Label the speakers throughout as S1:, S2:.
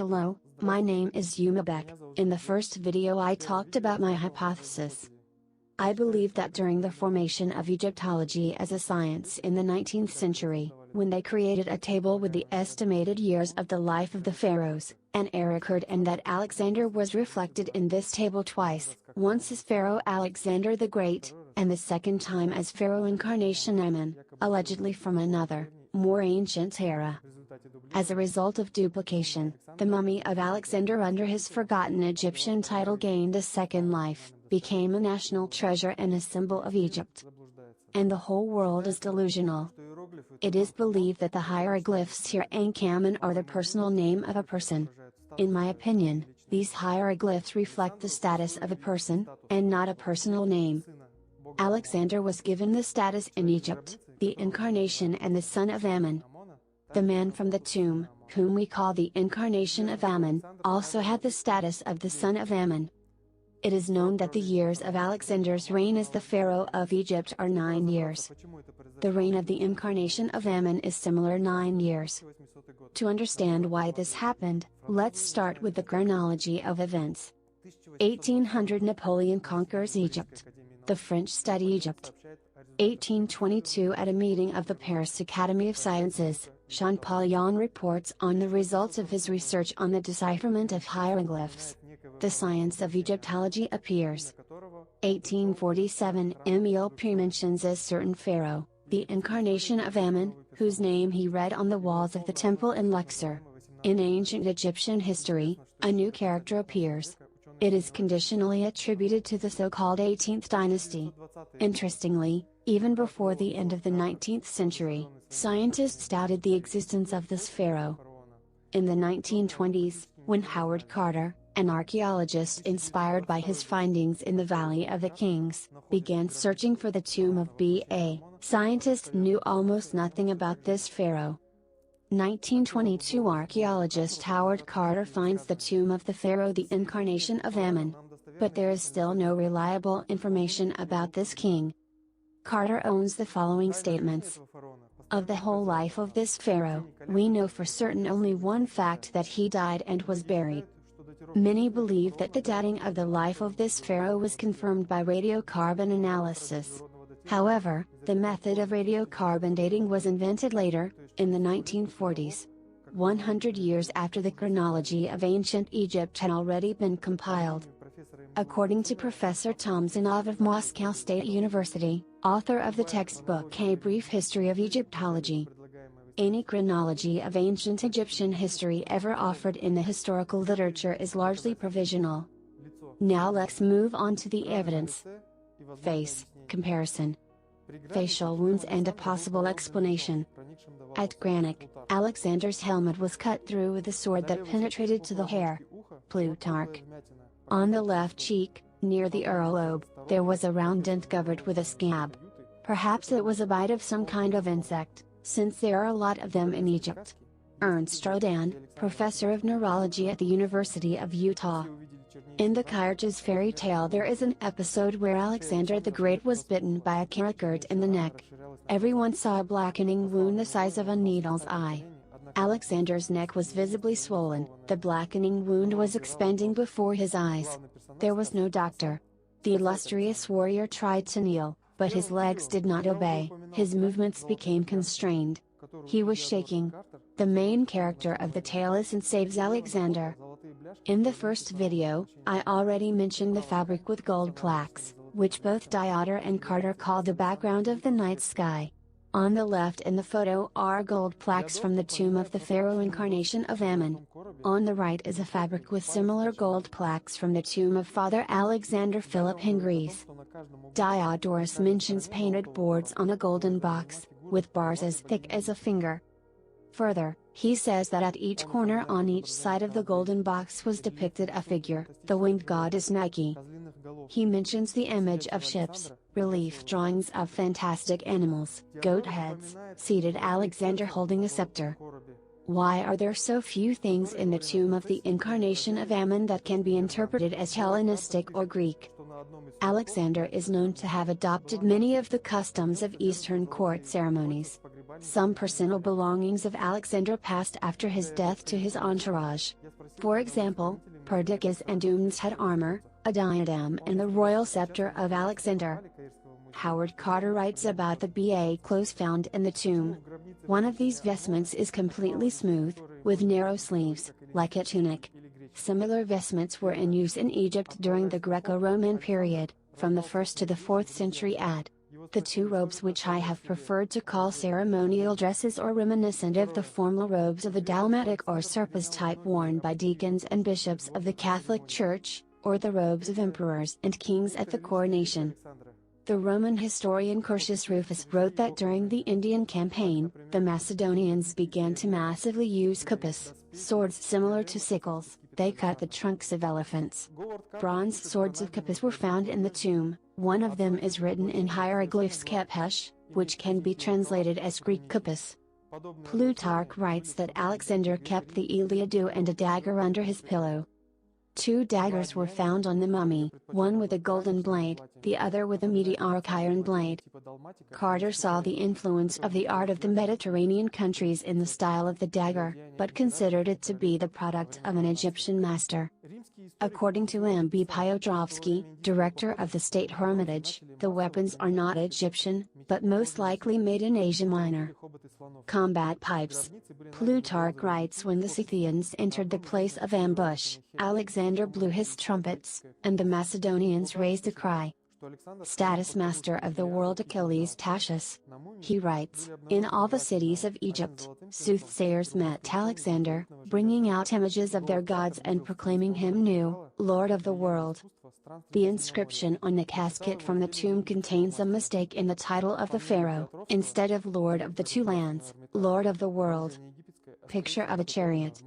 S1: Hello, my name is Yuma Beck. In the first video I talked about my hypothesis. I believe that during the formation of Egyptology as a science in the 19th century, when they created a table with the estimated years of the life of the pharaohs, an error occurred and that Alexander was reflected in this table twice, once as Pharaoh Alexander the Great, and the second time as Pharaoh Incarnation Amen, allegedly from another, more ancient era. As a result of duplication, the mummy of Alexander under his forgotten Egyptian title gained a second life, became a national treasure and a symbol of Egypt. And the whole world is delusional. It is believed that the hieroglyphs here Ankh-Amen are the personal name of a person. In my opinion, these hieroglyphs reflect the status of a person, and not a personal name. Alexander was given the status in Egypt, the incarnation and the son of Ammon. The man from the tomb, whom we call the incarnation of Ammon, also had the status of the son of Ammon. It is known that the years of Alexander's reign as the pharaoh of Egypt are 9 years. The reign of the incarnation of Ammon is similar 9 years. To understand why this happened, let's start with the chronology of events. 1800 Napoleon conquers Egypt. The French study Egypt. 1822 At a meeting of the Paris Academy of Sciences, Champollion reports on the results of his research on the decipherment of hieroglyphs. The science of Egyptology appears. 1847 Emile P mentions a certain pharaoh, the incarnation of Ammon, whose name he read on the walls of the temple in Luxor. In ancient Egyptian history, a new character appears. It is conditionally attributed to the so-called 18th dynasty. Interestingly, even before the end of the 19th century, scientists doubted the existence of this pharaoh. In the 1920s, when Howard Carter, an archaeologist inspired by his findings in the Valley of the Kings, began searching for the tomb of B.A., scientists knew almost nothing about this pharaoh. 1922 Archaeologist Howard Carter finds the tomb of the pharaoh the incarnation of Ammon. But there is still no reliable information about this king. Carter owns the following statements. Of the whole life of this pharaoh, we know for certain only one fact, that he died and was buried. Many believe that the dating of the life of this pharaoh was confirmed by radiocarbon analysis. However, the method of radiocarbon dating was invented later, in the 1940s. 100 years after the chronology of ancient Egypt had already been compiled. According to Professor Tom Zinov of Moscow State University, author of the textbook A Brief History of Egyptology, any chronology of ancient Egyptian history ever offered in the historical literature is largely provisional. Now let's move on to the evidence. Face, comparison. Facial wounds and a possible explanation. At Granite, Alexander's helmet was cut through with a sword that penetrated to the hair. Plutarch. On the left cheek, near the earlobe, there was a round dent covered with a scab. Perhaps it was a bite of some kind of insect, since there are a lot of them in Egypt. Ernst Rodan, professor of neurology at the University of Utah. In the Kyrgyz fairy tale there is an episode where Alexander the Great was bitten by a karakurt in the neck. Everyone saw a blackening wound the size of a needle's eye. Alexander's neck was visibly swollen, the blackening wound was expanding before his eyes. There was no doctor. The illustrious warrior tried to kneel, but his legs did not obey, his movements became constrained. He was shaking. The main character of the tale is and saves Alexander. In the first video, I already mentioned the fabric with gold plaques, which both Diotter and Carter call the background of the night sky. On the left in the photo are gold plaques from the tomb of the pharaoh incarnation of Ammon. On the right is a fabric with similar gold plaques from the tomb of Father Alexander Philip in Greece. Diodorus mentions painted boards on a golden box, with bars as thick as a finger. Further, he says that at each corner on each side of the golden box was depicted a figure, the winged goddess Nike. He mentions the image of ships, relief drawings of fantastic animals, goat heads, seated Alexander holding a scepter. Why are there so few things in the tomb of the incarnation of Ammon that can be interpreted as Hellenistic or Greek? Alexander is known to have adopted many of the customs of Eastern court ceremonies. Some personal belongings of Alexander passed after his death to his entourage. For example, Perdiccas and Umnes had armor, a diadem and the royal scepter of Alexander. Howard Carter writes about the BA clothes found in the tomb. One of these vestments is completely smooth, with narrow sleeves, like a tunic. Similar vestments were in use in Egypt during the Greco-Roman period, from the 1st to the 4th century AD. The two robes which I have preferred to call ceremonial dresses or reminiscent of the formal robes of the dalmatic or surplice type worn by deacons and bishops of the Catholic Church, or the robes of emperors and kings at the coronation. The Roman historian Curtius Rufus wrote that during the Indian campaign, the Macedonians began to massively use kopis, swords similar to sickles. They cut the trunks of elephants. Bronze swords of kopis were found in the tomb. One of them is written in hieroglyphs kepesh, which can be translated as Greek kopis. Plutarch writes that Alexander kept the Iliadu and a dagger under his pillow. Two daggers were found on the mummy, one with a golden blade, the other with a meteoric iron blade. Carter saw the influence of the art of the Mediterranean countries in the style of the dagger, but considered it to be the product of an Egyptian master. According to M. B. Piotrowski, director of the State Hermitage, the weapons are not Egyptian, but most likely made in Asia Minor. Combat pipes. Plutarch writes when the Scythians entered the place of ambush, Alexander blew his trumpets, and the Macedonians raised a cry. Status master of the world Achilles Tacitus. He writes, in all the cities of Egypt, soothsayers met Alexander, bringing out images of their gods and proclaiming him new, Lord of the world. The inscription on the casket from the tomb contains a mistake in the title of the pharaoh. Instead of Lord of the Two Lands, Lord of the World. Picture of a chariot.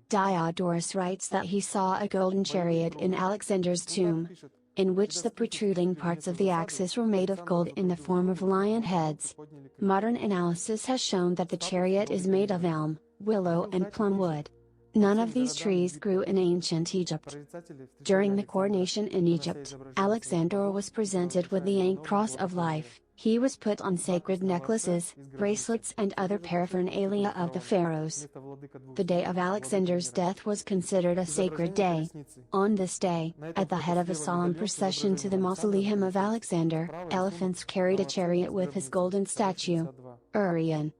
S1: Diodorus writes that he saw a golden chariot in Alexander's tomb, in which the protruding parts of the axis were made of gold in the form of lion heads. Modern analysis has shown that the chariot is made of elm, willow and plum wood. None of these trees grew in ancient Egypt. During the coronation in Egypt, Alexander was presented with the Ankh cross of life. He was put on sacred necklaces, bracelets and other paraphernalia of the pharaohs. The day of Alexander's death was considered a sacred day. On this day, at the head of a solemn procession to the mausoleum of Alexander, elephants carried a chariot with his golden statue, Urian.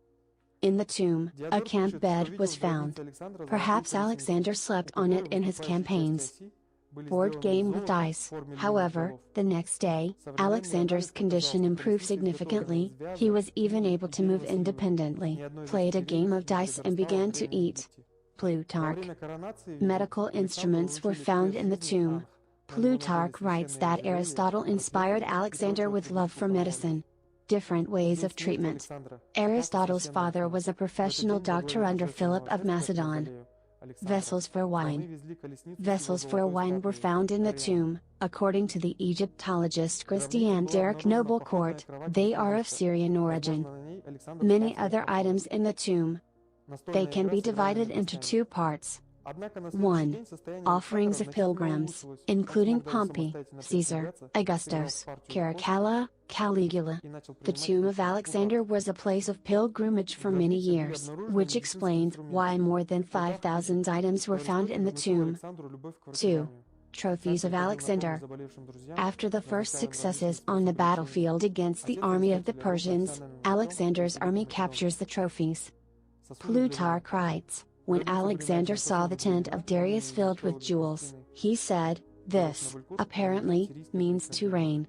S1: In the tomb, a camp bed was found. Perhaps Alexander slept on it in his campaigns. Board game with dice. However, the next day, Alexander's condition improved significantly. He was even able to move independently, played a game of dice and began to eat. Plutarch. Medical instruments were found in the tomb. Plutarch writes that Aristotle inspired Alexander with love for medicine. Different ways of treatment. Aristotle's father was a professional doctor under Philip of Macedon. Vessels for wine. Vessels for wine were found in the tomb, according to the Egyptologist Christian Derek Noblecourt. They are of Syrian origin. Many other items in the tomb. They can be divided into two parts. 1. Offerings of pilgrims, including Pompey, Caesar, Augustus, Caracalla, Caligula. The tomb of Alexander was a place of pilgrimage for many years, which explains why more than 5,000 items were found in the tomb. 2. Trophies of Alexander. After the first successes on the battlefield against the army of the Persians, Alexander's army captures the trophies. Plutarch writes, when Alexander saw the tent of Darius filled with jewels, he said, "This, apparently, means to reign."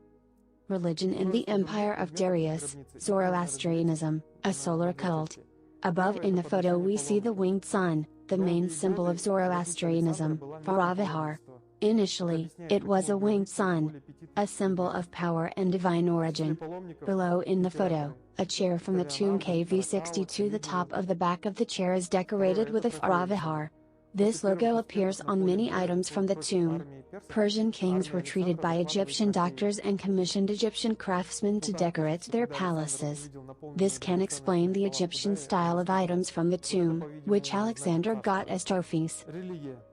S1: Religion in the empire of Darius, Zoroastrianism, a solar cult. Above in the photo we see the winged sun, the main symbol of Zoroastrianism, Faravihar. Initially, it was a winged sun, a symbol of power and divine origin. Below in the photo, a chair from the tomb KV62. The top of the back of the chair is decorated with a Faravihar. This logo appears on many items from the tomb. Persian kings were treated by Egyptian doctors and commissioned Egyptian craftsmen to decorate their palaces. This can explain the Egyptian style of items from the tomb, which Alexander got as trophies.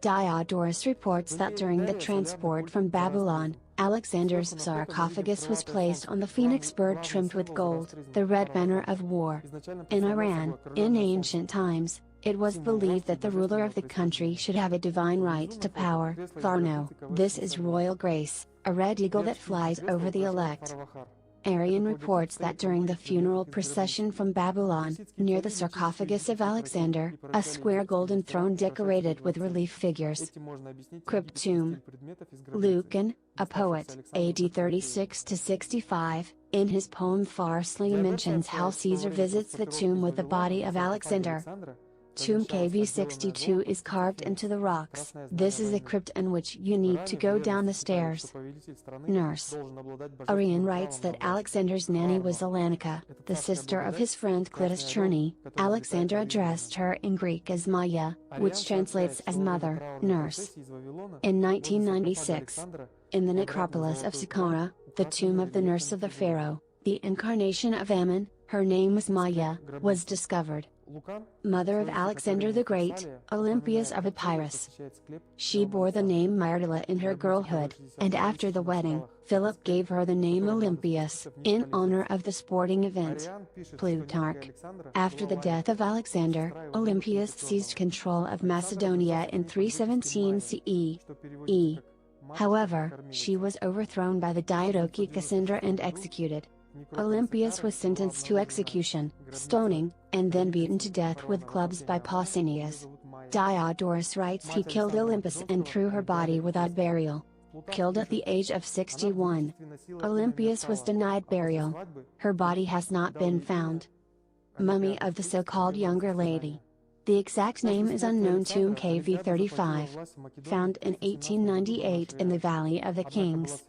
S1: Diodorus reports that during the transport from Babylon, Alexander's sarcophagus was placed on the phoenix bird trimmed with gold, the red banner of war. In Iran, in ancient times, It was believed that the ruler of the country should have a divine right to power, Tharno. This is royal grace, a red eagle that flies over the elect. Arian reports that during the funeral procession from Babylon, near the sarcophagus of Alexander, a square golden throne decorated with relief figures. Crypt tomb. Lucan, a poet, AD 36–65, in his poem Pharslia mentions how Caesar visits the tomb with the body of Alexander. Tomb KV 62 is carved into the rocks. This is a crypt in which you need to go down the stairs. Nurse. Arian writes that Alexander's nanny was Alanica, the sister of his friend Clitus Cherney. Alexander addressed her in Greek as Maya, which translates as mother, nurse. In 1996, in the necropolis of Saqqara, the tomb of the nurse of the pharaoh, the incarnation of Ammon, her name was Maya, was discovered. Mother of Alexander the Great, Olympias of Epirus. She bore the name Myrtilla in her girlhood, and after the wedding, Philip gave her the name Olympias, in honor of the sporting event. Plutarch. After the death of Alexander, Olympias seized control of Macedonia in 317 CE. However, she was overthrown by the Diadochi Cassander and executed. Olympias was sentenced to execution, stoning, and then beaten to death with clubs by Pausanias. Diodorus writes he killed Olympus and threw her body without burial. Killed at the age of 61. Olympias was denied burial. Her body has not been found. Mummy of the so-called younger lady. The exact name is unknown. Tomb KV 35. Found in 1898 in the Valley of the Kings.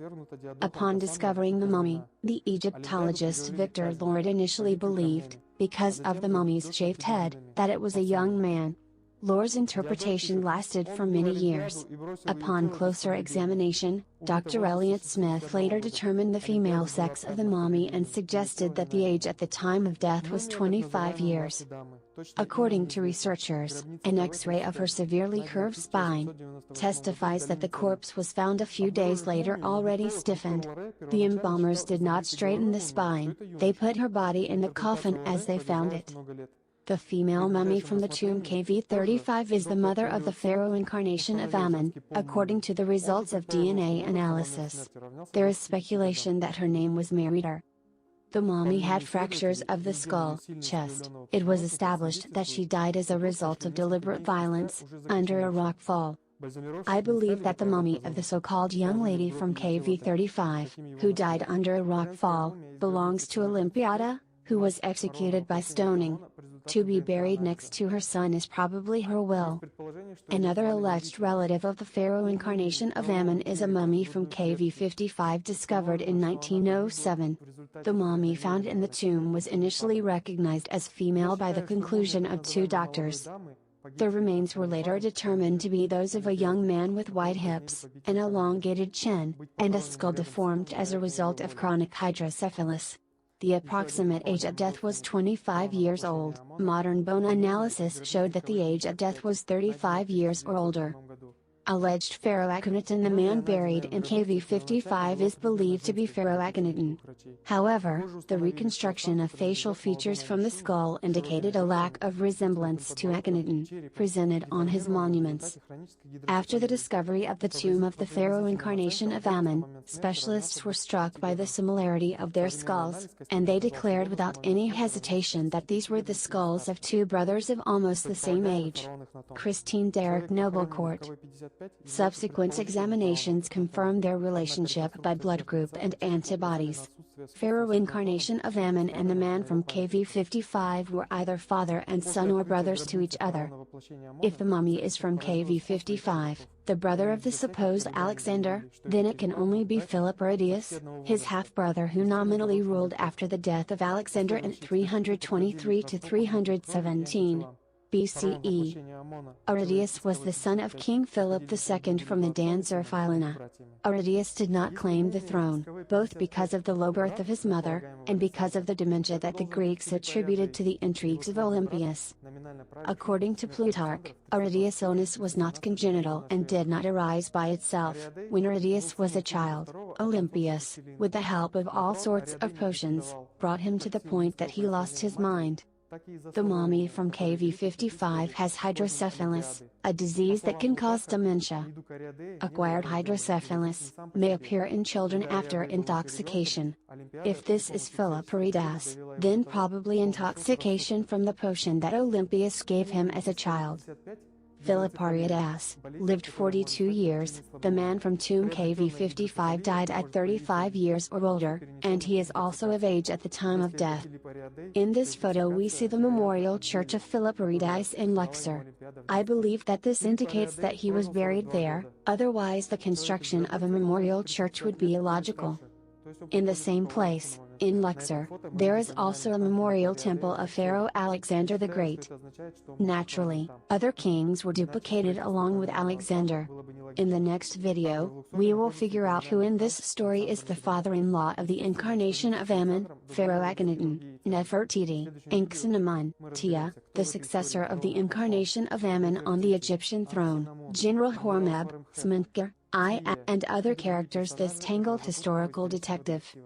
S1: Upon discovering the mummy, the Egyptologist Victor Lord initially believed, because of the mummy's shaved head, that it was a young man. Lord's interpretation lasted for many years. Upon closer examination, Dr. Elliot Smith later determined the female sex of the mummy and suggested that the age at the time of death was 25 years. According to researchers, an X-ray of her severely curved spine testifies that the corpse was found a few days later already stiffened. The embalmers did not straighten the spine, they put her body in the coffin as they found it. The female mummy from the tomb KV 35 is the mother of the pharaoh incarnation of Ammon, according to the results of DNA analysis. There is speculation that her name was Merida. The mummy had fractures of the skull, chest. It was established that she died as a result of deliberate violence, under a rock fall. I believe that the mummy of the so-called young lady from KV 35, who died under a rock fall, belongs to Olympiada, who was executed by stoning. To be buried next to her son is probably her will. Another alleged relative of the pharaoh incarnation of Ammon is a mummy from KV 55 discovered in 1907. The mummy found in the tomb was initially recognized as female by the conclusion of two doctors. The remains were later determined to be those of a young man with wide hips, an elongated chin, and a skull deformed as a result of chronic hydrocephalus. The approximate age at death was 25 years old. Modern bone analysis showed that the age at death was 35 years or older. Alleged Pharaoh Akhenaten. The man buried in KV 55 is believed to be Pharaoh Akhenaten. However, the reconstruction of facial features from the skull indicated a lack of resemblance to Akhenaten, presented on his monuments. After the discovery of the tomb of the pharaoh incarnation of Ammon, specialists were struck by the similarity of their skulls, and they declared without any hesitation that these were the skulls of two brothers of almost the same age. Christine Derrick Noblecourt. Subsequent examinations confirmed their relationship by blood group and antibodies. Pharaoh incarnation of Ammon and the man from KV 55 were either father and son or brothers to each other. If the mummy is from KV 55, the brother of the supposed Alexander, then it can only be Philip Aridius, his half-brother who nominally ruled after the death of Alexander in 323 to 317. BCE. Aridius was the son of King Philip II from the Danzer Philina. Aridius did not claim the throne, both because of the low birth of his mother, and because of the dementia that the Greeks attributed to the intrigues of Olympias. According to Plutarch, Aridius' illness was not congenital and did not arise by itself. When Aridius was a child, Olympias, with the help of all sorts of potions, brought him to the point that he lost his mind. The mummy from KV55 has hydrocephalus, a disease that can cause dementia. Acquired hydrocephalus may appear in children after intoxication. If this is Philipparidas, then probably intoxication from the potion that Olympias gave him as a child. Philipparidas lived 42 years, the man from tomb KV55 died at 35 years or older, and he is also of age at the time of death. In this photo we see the memorial church of Philipparidas in Luxor. I believe that this indicates that he was buried there, otherwise the construction of a memorial church would be illogical. In the same place, in Luxor, there is also a memorial temple of Pharaoh Alexander the Great. Naturally, other kings were duplicated along with Alexander. In the next video, we will figure out who in this story is the father-in-law of the incarnation of Ammon, Pharaoh Akhenaten, Nefertiti, Enkhsenamun, Tia, the successor of the incarnation of Ammon on the Egyptian throne, General Hormeb, Smenkhkare, and other characters this tangled historical detective.